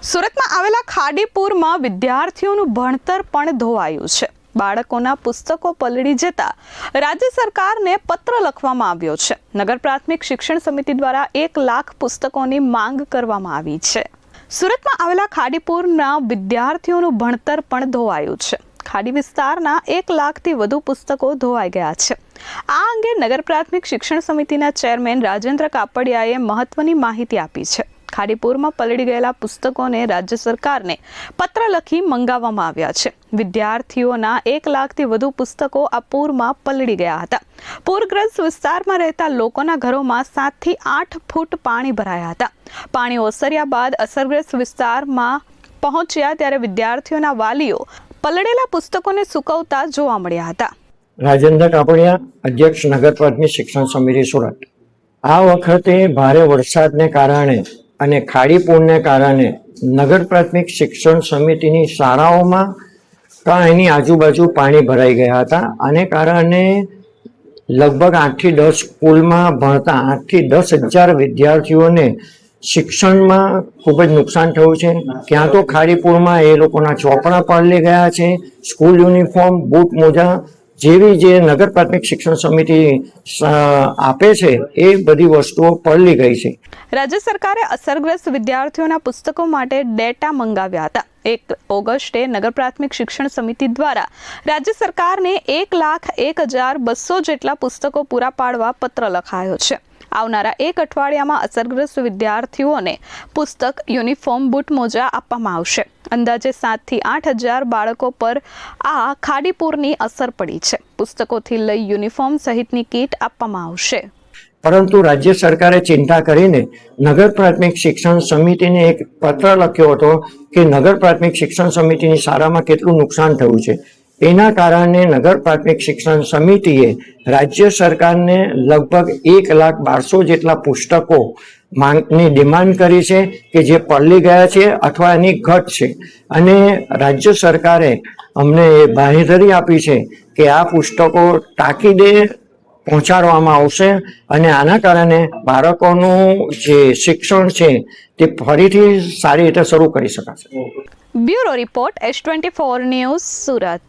સુરતમાં આવેલા ખાડીપુરમાં વિદ્યાર્થીઓનું ભણતર પણ ધોવાયું છે. બાળકોના પુસ્તકો પલળી જતા રાજ્ય સરકારને પત્ર લખવામાં આવ્યો છે. નગર પ્રાથમિક શિક્ષણ સમિતિ દ્વારા 1 લાખ પુસ્તકોની માંગ કરવામાં આવી છે. સુરતમાં આવેલા ખાડીપુરના વિદ્યાર્થીઓનું ભણતર પણ ધોવાયું છે. ખાડી વિસ્તારના 1 લાખથી વધુ પુસ્તકો ધોવાઈ ગયા છે. આ અંગે નગર પ્રાથમિક શિક્ષણ સમિતિના ચેરમેન રાજેન્દ્ર કાપડિયાએ મહત્વની માહિતી આપી છે. ખાડીપુરમાં પલળી ગયેલા પુસ્તકોને રાજ્ય સરકારને પત્ર લખી મંગાવવામાં આવ્યા છે. વિદ્યાર્થીઓના 1 લાખથી વધુ પુસ્તકો આ પૂરમાં પલળી ગયા હતા. પૂરગ્રસ્ત વિસ્તારમાં રહેતા લોકોના ઘરોમાં 7 થી 8 ફૂટ પાણી ભરાયા હતા. પાણી ઓસર્યા બાદ અસરગ્રસ્ત વિસ્તારમાં પહોંચ્યા ત્યારે વિદ્યાર્થીઓના વાલીઓ પલળેલા પુસ્તકોને સૂકવતા જોવા મળ્યા હતા. રાજેન્દ્ર કાપડિયા, અધ્યક્ષ નગર પ્રાથમિક શિક્ષણ સમિતિ સુરત. આ વખતે ભારે વરસાદને કારણે અને ખાડીપુરને કારણે નગર પ્રાથમિક શિક્ષણ સમિતિની શાળાઓમાં એની આજુબાજુ પાણી ભરાઈ ગયા હતા. આને કારણે લગભગ 8 થી 10 સ્કૂલમાં ભણતા 8 થી 10,000 વિદ્યાર્થીઓને શિક્ષણમાં ખૂબ જ નુકસાન થયું છે. ક્યાં તો ખાડીપુરમાં એ લોકોના ચોપડા પલળી ગયા છે, સ્કૂલ યુનિફોર્મ, બૂટ, મોજા જેવી જે નગર પ્રાથમિક શિક્ષણ સમિતિ આપે છે એ બધી વસ્તુઓ પલળી ગઈ છે. રાજ્ય સરકારે અસરગ્રસ્ત વિદ્યાર્થીઓના પુસ્તકો માટે ડેટા મંગાવ્યા હતા. 1 ઓગસ્ટે નગર પ્રાથમિક શિક્ષણ સમિતિ દ્વારા રાજ્ય સરકારને 1,01,200 જેટલા પુસ્તકો પૂરા પાડવા પત્ર લખાયો છે. આવનારા 1 અઠવાડિયામાં અસરગ્રસ્ત વિદ્યાર્થીઓને પુસ્તક, યુનિફોર્મ, બૂટ, મોજા આપવામાં આવશે. અંદાજે 7 થી 8,000 બાળકો પર આ ખાડીપુરની અસર પડી છે. પુસ્તકોથી લઈ યુનિફોર્મ સહિતની કીટ આપવામાં આવશે. પરંતુ રાજ્ય સરકારે ચિંતા કરીને નગર પ્રાથમિક શિક્ષણ સમિતિને એક પત્ર લખ્યો હતો કે નગર પ્રાથમિક શિક્ષણ સમિતિની શાળામાં કેટલું નુકસાન થયું છે. એના કારણે નગર પ્રાથમિક શિક્ષણ સમિતિએ રાજ્ય સરકારને લગભગ 1,12,000 જેટલા પુસ્તકો માંગની ડિમાન્ડ કરી છે કે જે પલળી ગયા છે અથવા એની ઘટ છે. અને રાજ્ય સરકારે અમને એ બાંહેધરી આપી છે કે આ પુસ્તકો તાકીદે પહોંચાડવામાં આવશે અને આના કારણે બાળકોનું જે શિક્ષણ છે તે ફરીથી સારી રીતે શરૂ કરી શકાશે. Bureau report S24 news, Surat.